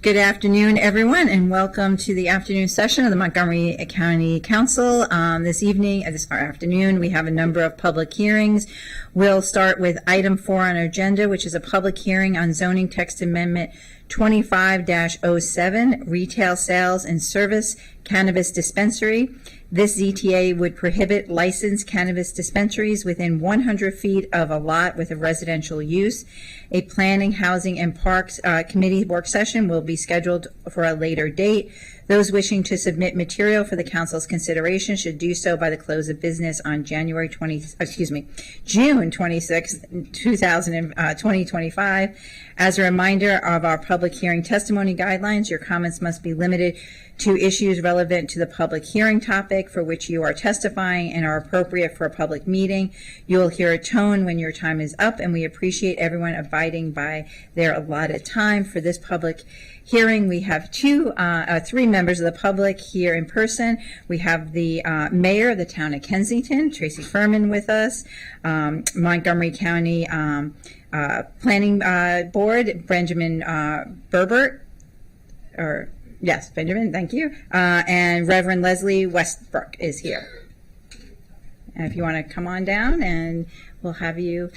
Good afternoon, everyone, and welcome to the afternoon session of the Montgomery County Council. This afternoon, we have a number of public hearings. We'll start with item 4 on our agenda, which is a public hearing on zoning text amendment 25-07, retail sales and service cannabis dispensary. This ZTA would prohibit licensed cannabis dispensaries within 100 feet of a lot with a residential use. A Planning, Housing, and Parks Committee work session will be scheduled for a later date. Those wishing to submit material for the council's consideration should do so by the close of business on June 26, 2025. As a reminder of our public hearing testimony guidelines, your comments must be limited to issues relevant to the public hearing topic for which you are testifying and are appropriate for a public meeting. You will hear a tone when your time is up, and we appreciate everyone abiding by their allotted time. For this public hearing, we have three members of the public here in person. We have the mayor of the town of Kensington, Tracy Furman, with us, Montgomery County Planning Board, Benjamin Berbert, Yes, Benjamin, thank you. And Reverend Leslie Westbrook is here. And if you want to come on down, and we'll have you.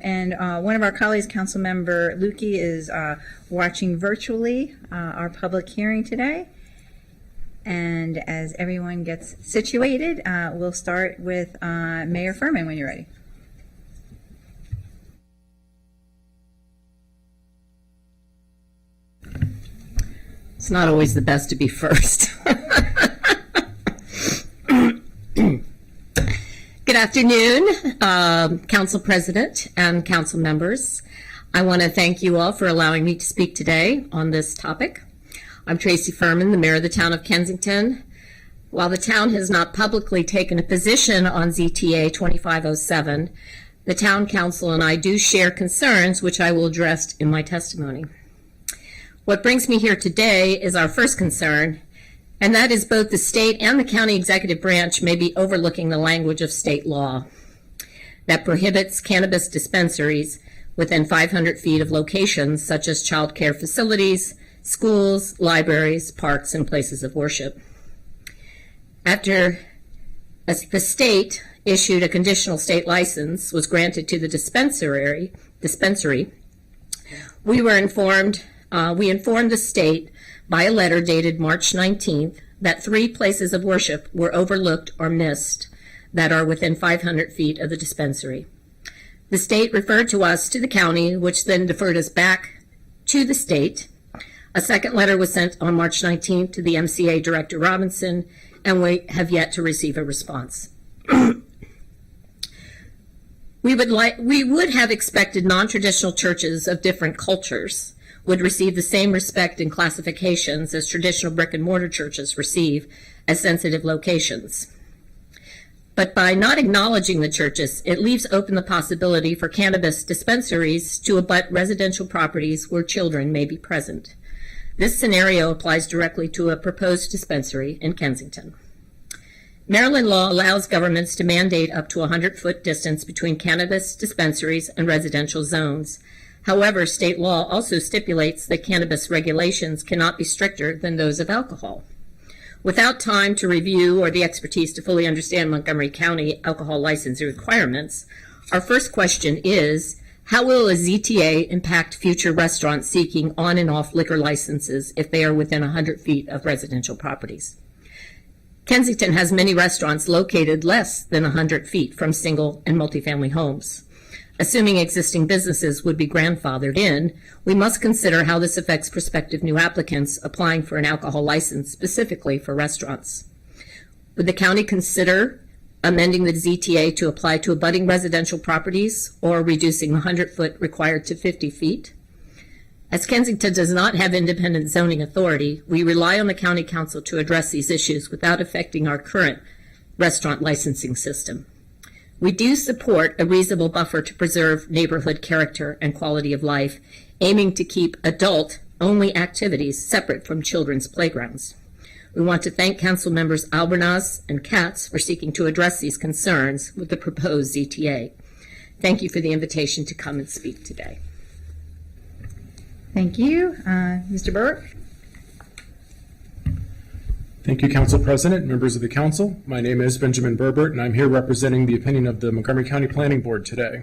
And one of our colleagues, Councilmember Lukey, is watching virtually our public hearing today. And as everyone gets situated, we'll start with Mayor Furman when you're ready. It's not always the best to be first. Good afternoon, Council President and Council members. I want to thank you all for allowing me to speak today on this topic. I'm Tracy Furman, the Mayor of the Town of Kensington. While the town has not publicly taken a position on ZTA 2507, the Town Council and I do share concerns which I will address in my testimony. What brings me here today is our first concern, and that is both the state and the county executive branch may be overlooking the language of state law that prohibits cannabis dispensaries within 500 feet of locations such as child care facilities, schools, libraries, parks, and places of worship. After the state issued a conditional state license was granted to the dispensary, we informed the state by a letter dated March 19th that 3 places of worship were overlooked or missed that are within 500 feet of the dispensary. The state referred to us to the county, which then deferred us back to the state. A second letter was sent on March 19th to the MCA Director Robinson, and we have yet to receive a response. We would have expected non-traditional churches of different cultures would receive the same respect and classifications as traditional brick and mortar churches receive as sensitive locations. But by not acknowledging the churches, it leaves open the possibility for cannabis dispensaries to abut residential properties where children may be present. This scenario applies directly to a proposed dispensary in Kensington. Maryland law allows governments to mandate up to a 100-foot distance between cannabis dispensaries and residential zones. However, state law also stipulates that cannabis regulations cannot be stricter than those of alcohol. Without time to review or the expertise to fully understand Montgomery County alcohol licensing requirements, our first question is, how will a ZTA impact future restaurants seeking on and off liquor licenses if they are within 100 feet of residential properties? Kensington has many restaurants located less than 100 feet from single and multifamily homes. Assuming existing businesses would be grandfathered in, we must consider how this affects prospective new applicants applying for an alcohol license specifically for restaurants. Would the county consider amending the ZTA to apply to abutting residential properties or reducing the 100-foot required to 50 feet? As Kensington does not have independent zoning authority, we rely on the county council to address these issues without affecting our current restaurant licensing system. We do support a reasonable buffer to preserve neighborhood character and quality of life aiming to keep adult-only activities separate from children's playgrounds. We want to thank Council members Albornoz and Katz for seeking to address these concerns with the proposed ZTA. Thank you for the invitation to come and speak today. Thank you. Mr. Burke? Thank you, Council President, members of the Council. My name is Benjamin Burbert, and I'm here representing the opinion of the Montgomery County Planning Board today.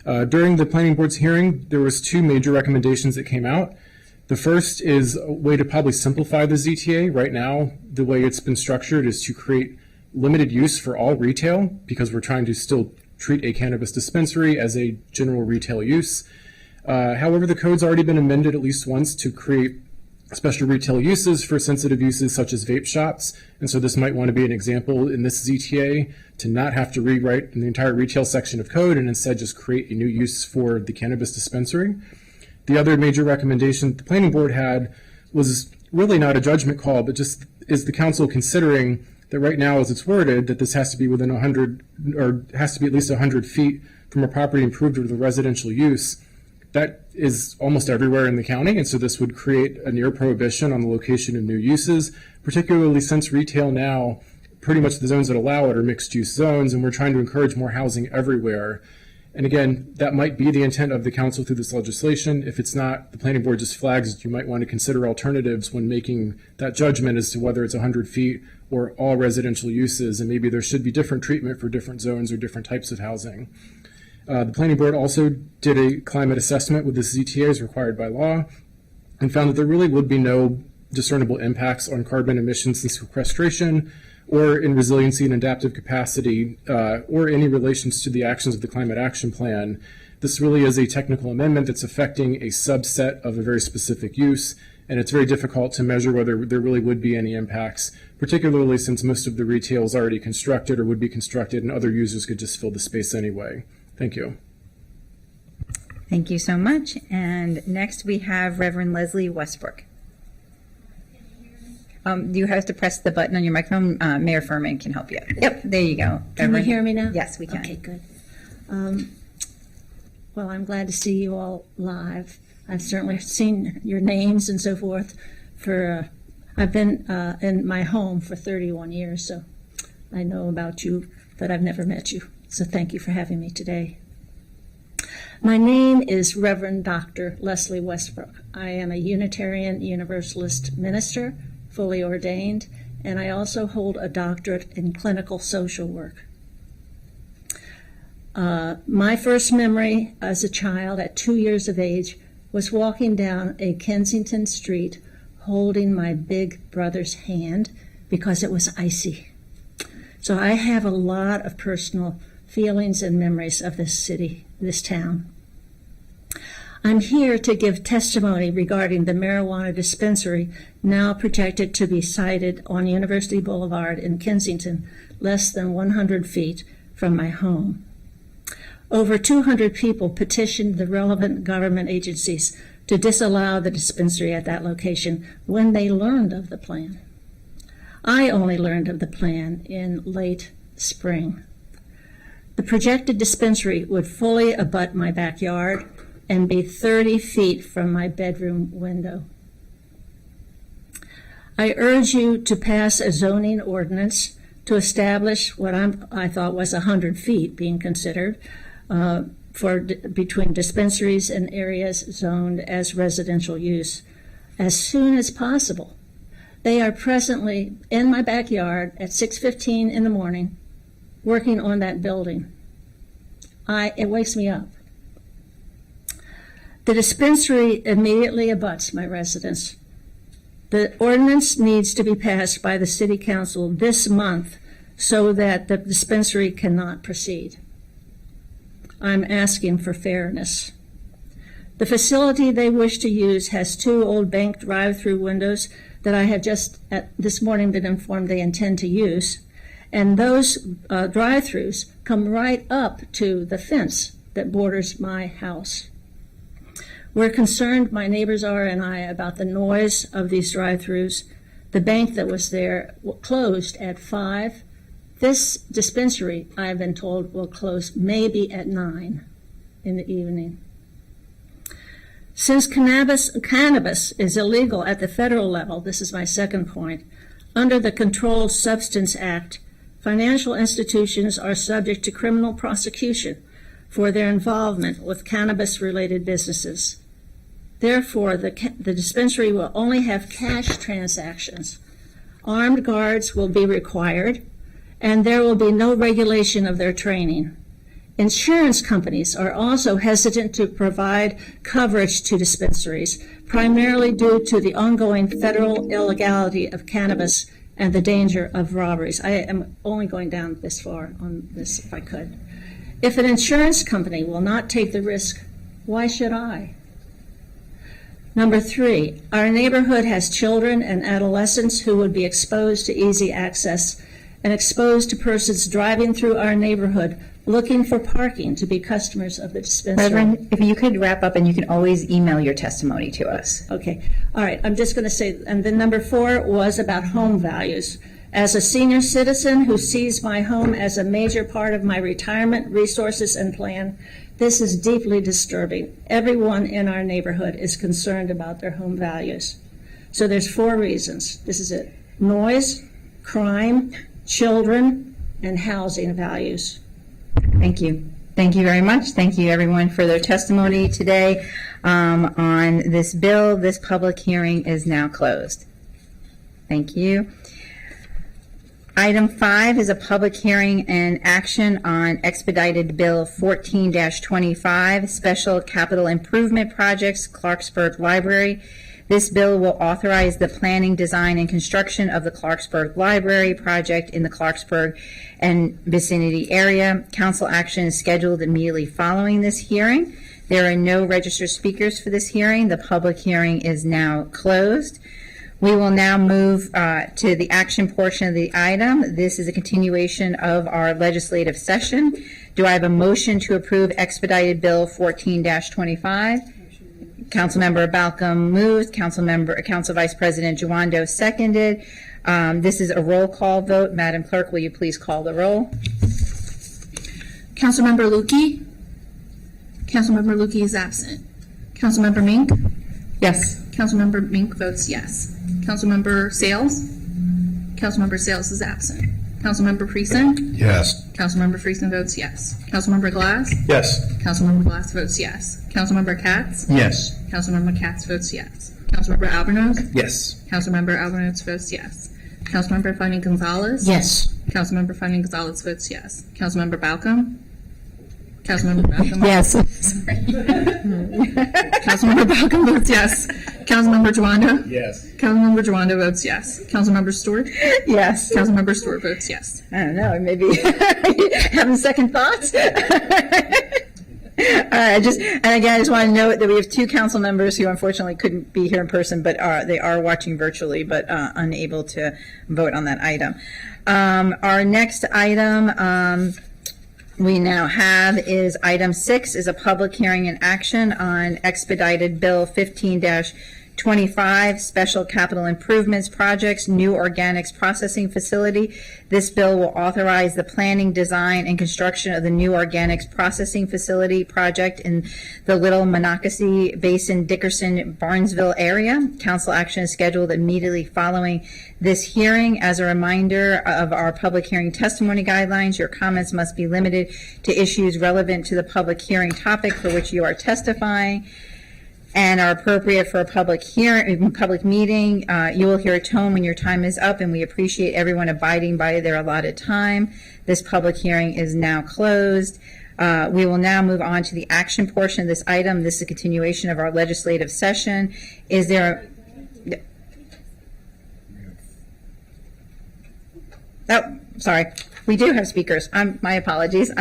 During the Planning Board's hearing, there was two major recommendations that came out. The first is a way to probably simplify the ZTA. Right now, the way it's been structured is to create limited use for all retail, because we're trying to still treat a cannabis dispensary as a general retail use. However, the code's already been amended at least once to create special retail uses for sensitive uses such as vape shops. And so this might want to be an example in this ZTA to not have to rewrite the entire retail section of code and instead just create a new use for the cannabis dispensary. The other major recommendation the planning board had was really not a judgment call, but just is the council considering that right now as it's worded that this has to be within 100 or has to be at least 100 feet from a property improved with a residential use. That is almost everywhere in the county, and so this would create a near prohibition on the location of new uses, particularly since retail now, pretty much the zones that allow it are mixed-use zones, and we're trying to encourage more housing everywhere. And again, that might be the intent of the council through this legislation. If it's not, the planning board just flags that you might want to consider alternatives when making that judgment as to whether it's 100 feet or all residential uses, and maybe there should be different treatment for different zones or different types of housing. The planning board also did a climate assessment with the ZTA as required by law and found that there really would be no discernible impacts on carbon emissions and sequestration or in resiliency and adaptive capacity or any relations to the actions of the Climate Action Plan. This really is a technical amendment that's affecting a subset of a very specific use, and it's very difficult to measure whether there really would be any impacts, particularly since most of the retail is already constructed or would be constructed and other users could just fill the space anyway. Thank you. Thank you so much. And next we have Reverend Leslie Westbrook. You have to press the button on your microphone. Mayor Furman can help you. Yep, there you go. Can you hear me now? Yes, we can. Okay, good. Well, I'm glad to see you all live. I've certainly seen your names and so forth. I've been in my home for 31 years, so I know about you, but I've never met you. So thank you for having me today. My name is Reverend Dr. Leslie Westbrook. I am a Unitarian Universalist minister, fully ordained, and I also hold a doctorate in clinical social work. My first memory as a child at 2 years of age was walking down a Kensington street holding my big brother's hand because it was icy. So I have a lot of personal feelings and memories of this city, this town. I'm here to give testimony regarding the marijuana dispensary now projected to be sited on University Boulevard in Kensington, less than 100 feet from my home. Over 200 people petitioned the relevant government agencies to disallow the dispensary at that location when they learned of the plan. I only learned of the plan in late spring. The projected dispensary would fully abut my backyard and be 30 feet from my bedroom window. I urge you to pass a zoning ordinance to establish what I thought was 100 feet being considered between dispensaries and areas zoned as residential use as soon as possible. They are presently in my backyard at 6:15 in the morning working on that building. It wakes me up. The dispensary immediately abuts my residence. The ordinance needs to be passed by the City Council this month so that the dispensary cannot proceed. I'm asking for fairness. The facility they wish to use has 2 old bank drive-through windows that I have just this morning been informed they intend to use, and those drive-throughs come right up to the fence that borders my house. We're concerned, my neighbors are and I, about the noise of these drive-throughs. The bank that was there closed at 5. This dispensary, I've been told, will close maybe at 9 in the evening. Since cannabis is illegal at the federal level, this is my second point, under the Controlled Substance Act, financial institutions are subject to criminal prosecution for their involvement with cannabis-related businesses. Therefore, the dispensary will only have cash transactions. Armed guards will be required, and there will be no regulation of their training. Insurance companies are also hesitant to provide coverage to dispensaries, primarily due to the ongoing federal illegality of cannabis and the danger of robberies. I am only going down this far on this if I could. If an insurance company will not take the risk, why should I? Number 3, our neighborhood has children and adolescents who would be exposed to easy access and exposed to persons driving through our neighborhood looking for parking to be customers of the dispensary. Reverend, if you could wrap up, and you can always email your testimony to us. Okay, all right, I'm just going to say, and then number 4 was about home values. As a senior citizen who sees my home as a major part of my retirement resources and plan, this is deeply disturbing. Everyone in our neighborhood is concerned about their home values. So there's 4 reasons. This is it: noise, crime, children, and housing values. Thank you. Thank you very much. Thank you, everyone, for their testimony today on this bill. This public hearing is now closed. Thank you. Item 5 is a public hearing and action on expedited bill 14-25, Special Capital Improvement Projects, Clarksburg Library. This bill will authorize the planning, design, and construction of the Clarksburg Library project in the Clarksburg and vicinity area. Council action is scheduled immediately following this hearing. There are no registered speakers for this hearing. The public hearing is now closed. We will now move to the action portion of the item. This is a continuation of our legislative session. Do I have a motion to approve expedited bill 14-25? Councilmember Balcom moved. Council Vice President Juando seconded. This is a roll call vote. Madam Clerk, will you please call the roll? Councilmember Lukey? Councilmember Lukey is absent. Councilmember Mink? Yes. Councilmember Mink votes yes. Councilmember Sales? Councilmember Sales is absent. Councilmember Friesen? Yes. Councilmember Friesen votes yes. Councilmember Glass? Yes. Councilmember Glass votes yes. Councilmember Katz? Yes. Councilmember Katz votes yes. Councilmember Albornoz? Yes. Councilmember Albornoz votes yes. Councilmember Fanny Gonzalez? Yes. Councilmember Fanny Gonzalez votes yes. Councilmember Balcom? Councilmember Balcom? Yes. Councilmember Balcom votes yes. Councilmember Juando? Yes. Councilmember Juando votes yes. Councilmember Stewart? Yes. Councilmember Stewart votes yes. I don't know, maybe having second thoughts? I just want to note that we have 2 council members who unfortunately couldn't be here in person, but they are watching virtually, but unable to vote on that item. Our next item we now have is item 6 is a public hearing and action on expedited bill 15-25, Special Capital Improvements Projects, New Organics Processing Facility. This bill will authorize the planning, design, and construction of the new organics processing facility project in the Little Monocacy Basin, Dickerson, Barnesville area. Council action is scheduled immediately following this hearing. As a reminder of our public hearing testimony guidelines, your comments must be limited to issues relevant to the public hearing topic for which you are testifying and are appropriate for a public hearing, public meeting. You will hear a tone when your time is up, and we appreciate everyone abiding by their allotted time. This public hearing is now closed. We will now move on to the action portion of this item. This is a continuation of our legislative session. Is there Oh, sorry. We do have speakers. My apologies.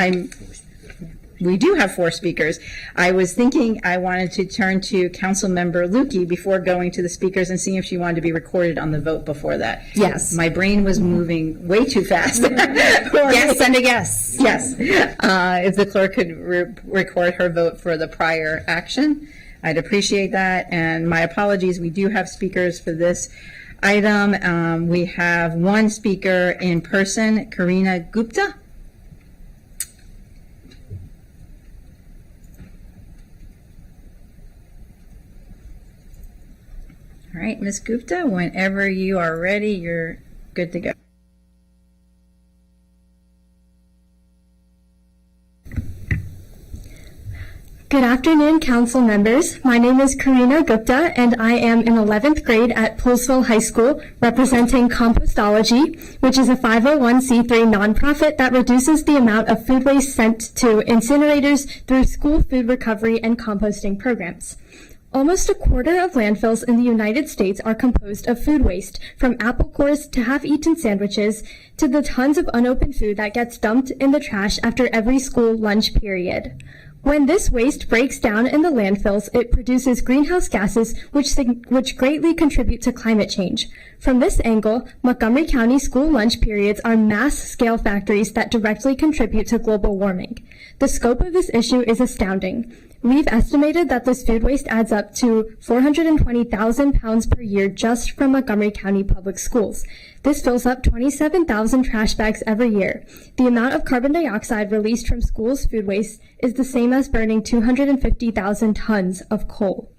We do have 4 speakers. I was thinking I wanted to turn to Councilmember Lukey before going to the speakers and seeing if she wanted to be recorded on the vote before that. Yes. My brain was moving way too fast. Yes and a yes. Yes. If the clerk could record her vote for the prior action, I'd appreciate that. And my apologies, we do have speakers for this item. We have 1 speaker in person, Karina Gupta. right, Ms. Gupta, whenever you are ready, you're good to go. Good afternoon, council members. My name is Karina Gupta, and I am in 11th grade at Poolesville High School, representing Compostology, which is a 501c3 nonprofit that reduces the amount of food waste sent to incinerators through school food recovery and composting programs. Almost a quarter of landfills in the United States are composed of food waste, from apple cores to half-eaten sandwiches to the tons of unopened food that gets dumped in the trash after every school lunch period. When this waste breaks down in the landfills, it produces greenhouse gases which greatly contribute to climate change. From this angle, Montgomery County school lunch periods are mass-scale factories that directly contribute to global warming. The scope of this issue is astounding. We've estimated that this food waste adds up to 420,000 pounds per year just from Montgomery County Public Schools. This fills up 27,000 trash bags every year. The amount of carbon dioxide released from schools' food waste is the same as burning 250,000 tons of coal.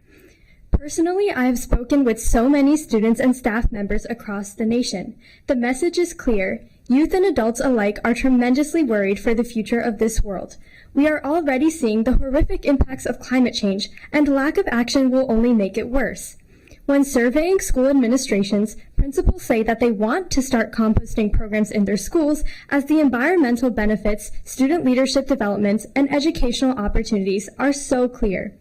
Personally, I have spoken with so many students and staff members across the nation. The message is clear. Youth and adults alike are tremendously worried for the future of this world. We are already seeing the horrific impacts of climate change, and lack of action will only make it worse. When surveying school administrations, principals say that they want to start composting programs in their schools as the environmental benefits, student leadership developments, and educational opportunities are so clear.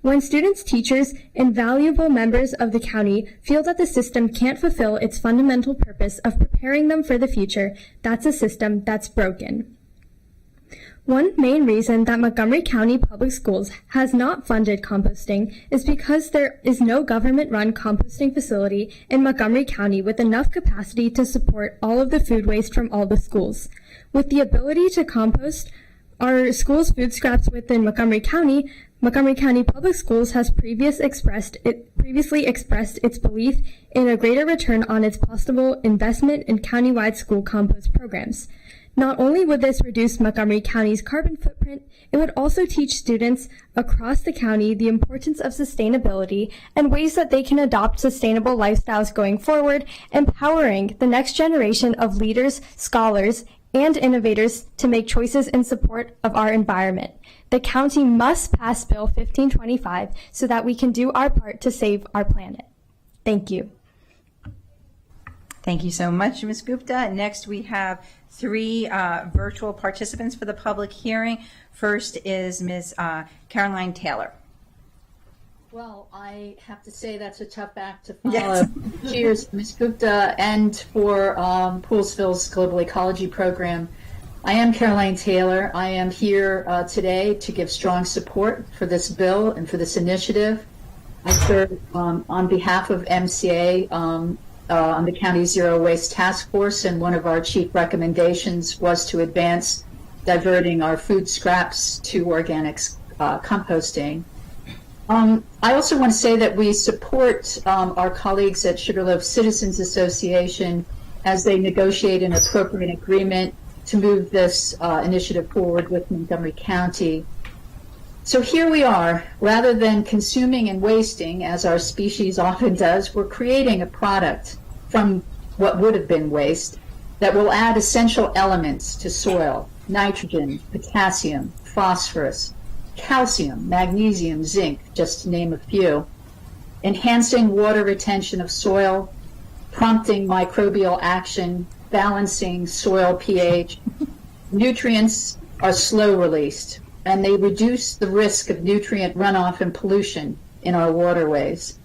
When students, teachers, and valuable members of the county feel that the system can't fulfill its fundamental purpose of preparing them for the future, that's a system that's broken. One main reason that Montgomery County Public Schools has not funded composting is because there is no government-run composting facility in Montgomery County with enough capacity to support all of the food waste from all the schools. With the ability to compost our schools' food scraps within Montgomery County Public Schools has previously expressed its belief in a greater return on its possible investment in countywide school compost programs. Not only would this reduce Montgomery County's carbon footprint, it would also teach students across the county the importance of sustainability and ways that they can adopt sustainable lifestyles going forward, empowering the next generation of leaders, scholars, and innovators to make choices in support of our environment. The county must pass Bill 1525 so that we can do our part to save our planet. Thank you. Thank you so much, Ms. Gupta. Next, we have three virtual participants for the public hearing. First is Ms. Caroline Taylor. Well, I have to say that's a tough act to follow. Yes. Cheers, Ms. Gupta, and for Poolesville's Global Ecology Program. I am Caroline Taylor. I am here today to give strong support for this bill and for this initiative. I serve on behalf of MCA on the County Zero Waste Task Force, and one of our chief recommendations was to advance diverting our food scraps to organic composting. I also want to say that we support our colleagues at Sugarloaf Citizens Association as they negotiate an appropriate agreement to move this initiative forward with Montgomery County. So here we are, rather than consuming and wasting, as our species often does, we're creating a product from what would have been waste that will add essential elements to soil: nitrogen, potassium, phosphorus, calcium, magnesium, zinc, just to name a few, enhancing water retention of soil, prompting microbial action, balancing soil pH. Nutrients are slow released, and they reduce the risk of nutrient runoff and pollution in our waterways.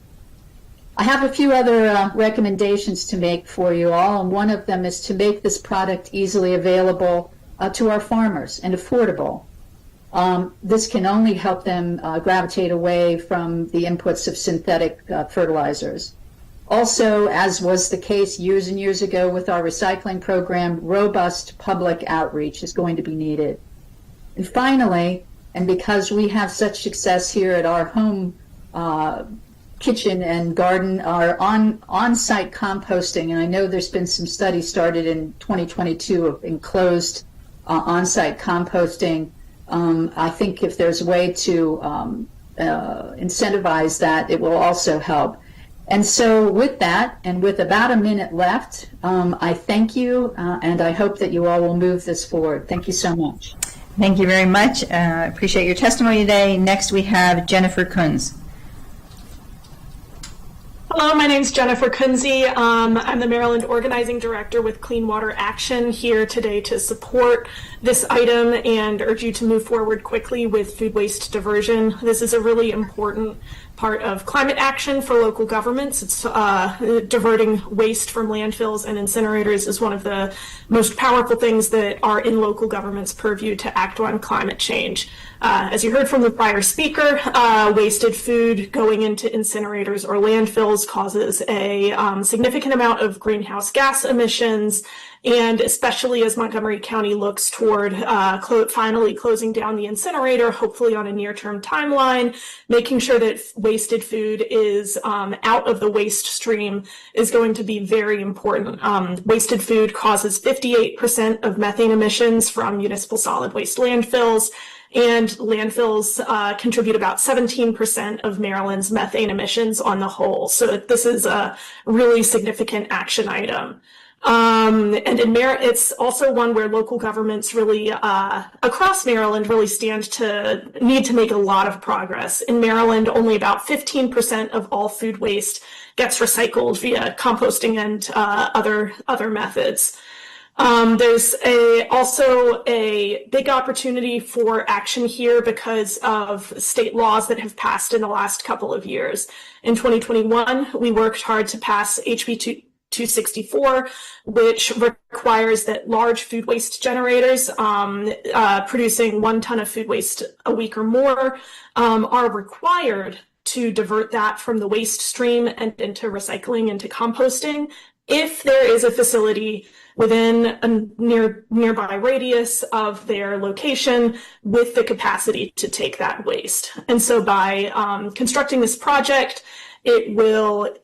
I have a few other recommendations to make for you all, and one of them is to make this product easily available to our farmers and affordable. This can only help them gravitate away from the inputs of synthetic fertilizers. Also, as was the case years and years ago with our recycling program, robust public outreach is going to be needed. And finally, and because we have such success here at our home kitchen and garden, our on-site composting, and I know there's been some studies started in 2022 of enclosed on-site composting. I think if there's a way to incentivize that, it will also help. And so with that, and with about a minute left, I thank you, and I hope that you all will move this forward. Thank you so much. Thank you very much. Appreciate your testimony today. Next, we have Jennifer Kunz. Hello, my name is Jennifer Kunze. I'm the Maryland Organizing Director with Clean Water Action, here today to support this item and urge you to move forward quickly with food waste diversion. This is a really important part of climate action for local governments. It's diverting waste from landfills and incinerators is one of the most powerful things that are in local government's purview to act on climate change. As you heard from the prior speaker, wasted food going into incinerators or landfills causes a significant amount of greenhouse gas emissions, and especially as Montgomery County looks toward finally closing down the incinerator, hopefully on a near-term timeline, making sure that wasted food is out of the waste stream is going to be very important. Wasted food causes 58% of methane emissions from municipal solid waste landfills, and landfills contribute about 17% of Maryland's methane emissions on the whole. So this is a really significant action item. And in it's also one where local governments really, across Maryland, really need to make a lot of progress. In Maryland, only about 15% of all food waste gets recycled via composting and other methods. There's also a big opportunity for action here because of state laws that have passed in the last couple of years. In 2021, we worked hard to pass HB 264, which requires that large food waste generators producing 1 ton of food waste a week or more are required to divert that from the waste stream and into recycling, into composting, if there is a facility within a nearby radius of their location with the capacity to take that waste. And so by constructing this project, it will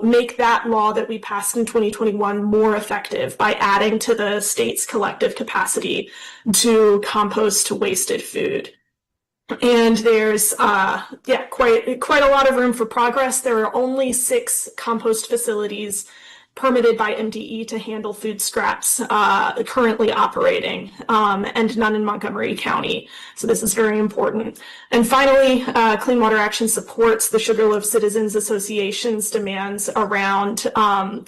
make that law that we passed in 2021 more effective by adding to the state's collective capacity to compost wasted food. And there's quite a lot of room for progress. There are only 6 compost facilities permitted by MDE to handle food scraps currently operating, and none in Montgomery County. So this is very important. And finally, Clean Water Action supports the Sugarloaf Citizens Association's demands around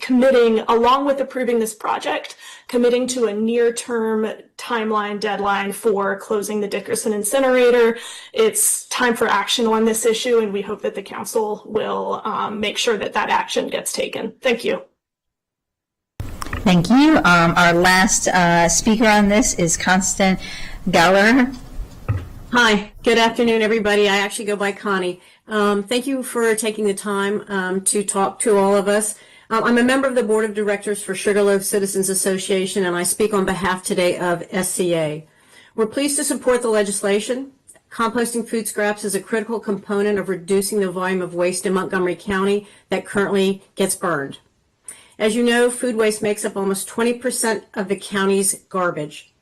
committing, along with approving this project, committing to a near-term timeline deadline for closing the Dickerson incinerator. It's time for action on this issue, and we hope that the council will make sure that that action gets taken. Thank you. Thank you. Our last speaker on this is Constance Gallagher. Hi, good afternoon, everybody. I actually go by Connie. Thank you for taking the time to talk to all of us. I'm a member of the Board of Directors for Sugarloaf Citizens Association, and I speak on behalf today of SCA. We're pleased to support the legislation. Composting food scraps is a critical component of reducing the volume of waste in Montgomery County that currently gets burned. As you know, food waste makes up almost 20% of the county's garbage.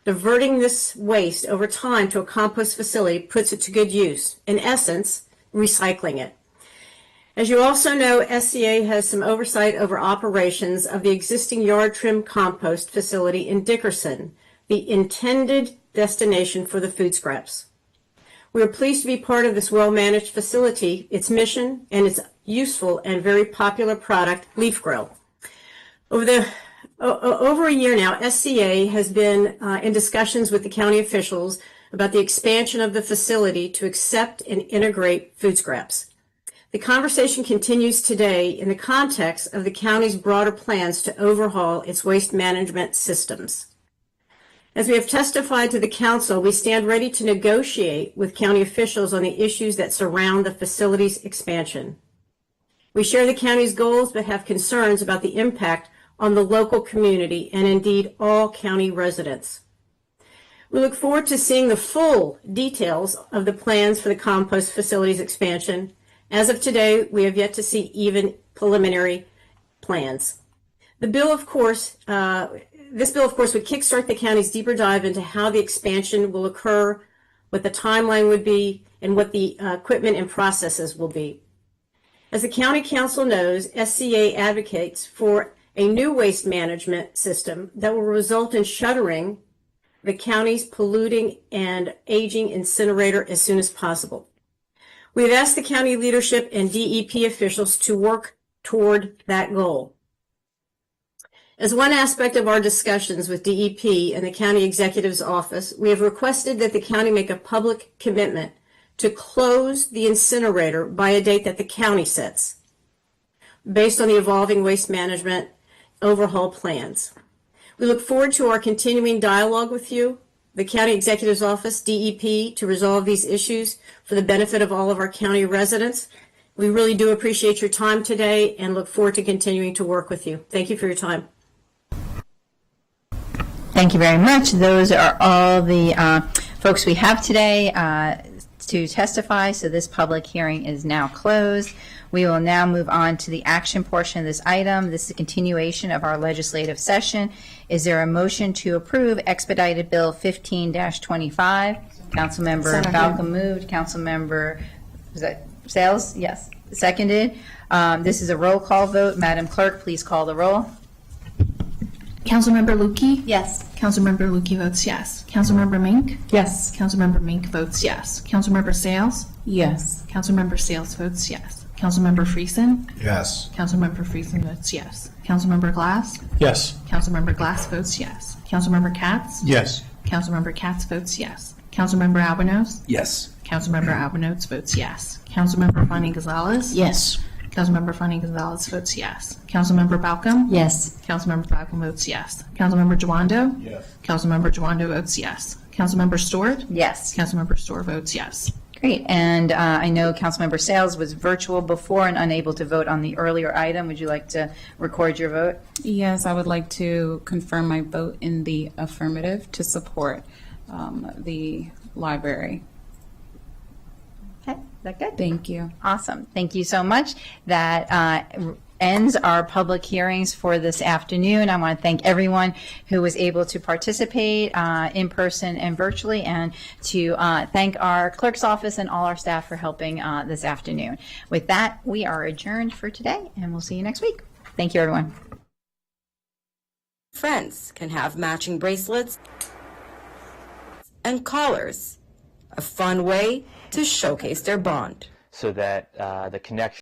Diverting this waste over time to a compost facility puts it to good use, in essence, recycling it. As you also know, SCA has some oversight over operations of the existing yard trim compost facility in Dickerson, the intended destination for the food scraps. We are pleased to be part of this well-managed facility, its mission, and its useful and very popular product, Leaf Grill. Over a year now, SCA has been in discussions with the county officials about the expansion of the facility to accept and integrate food scraps. The conversation continues today in the context of the county's broader plans to overhaul its waste management systems. As we have testified to the council, we stand ready to negotiate with county officials on the issues that surround the facility's expansion. We share the county's goals but have concerns about the impact on the local community and indeed all county residents. We look forward to seeing the full details of the plans for the compost facility's expansion. As of today, we have yet to see even preliminary plans. This bill, of course, would kickstart the county's deeper dive into how the expansion will occur, what the timeline would be, and what the equipment and processes will be. As the County Council knows, SCA advocates for a new waste management system that will result in shuttering the county's polluting and aging incinerator as soon as possible. We've asked the county leadership and DEP officials to work toward that goal. As one aspect of our discussions with DEP and the county executive's office, we have requested that the county make a public commitment to close the incinerator by a date that the county sets, based on the evolving waste management overhaul plans. We look forward to our continuing dialogue with you, the county executive's office, DEP, to resolve these issues for the benefit of all of our county residents. We really do appreciate your time today and look forward to continuing to work with you. Thank you for your time. Thank you very much. Those are all the folks we have today to testify, so this public hearing is now closed. We will now move on to the action portion of this item. This is a continuation of our legislative session. Is there a motion to approve expedited bill 15-25? Councilmember Falcon moved. Councilmember, was that Sales? Yes. Seconded. This is a roll call vote. Madam Clerk, please call the roll. Councilmember Lukey? Yes. Councilmember Lukey votes yes. Councilmember Mink? Yes. Councilmember Mink votes yes. Councilmember Sales? Yes. Councilmember Sales votes yes. Councilmember Friesen? Yes. Councilmember Friesen votes yes. Councilmember Glass? Yes. Councilmember Glass votes yes. Councilmember Katz? Yes. Councilmember Katz votes yes. Councilmember Albanos? Yes. Councilmember Albanos votes yes. Councilmember Fanny Gonzalez? Yes. Councilmember Fanny Gonzalez votes yes. Councilmember Balcom? Yes. Councilmember Balcom votes yes. Councilmember Jawando? Yes. Councilmember Jawando votes yes. Councilmember Stewart? Yes. Councilmember Stewart votes yes. Great. And I know Councilmember Sales was virtual before and unable to vote on the earlier item. Would you like to record your vote? Yes, I would like to confirm my vote in the affirmative to support the library. Okay. Is that good? Thank you. Awesome. Thank you so much. That ends our public hearings for this afternoon. I want to thank everyone who was able to participate in person and virtually, and to thank our clerk's office and all our staff for helping this afternoon. With that, we are adjourned for today, and we'll see you next week. Thank you, everyone. Friends can have matching bracelets and collars, a fun way to showcase their bond. So that the connection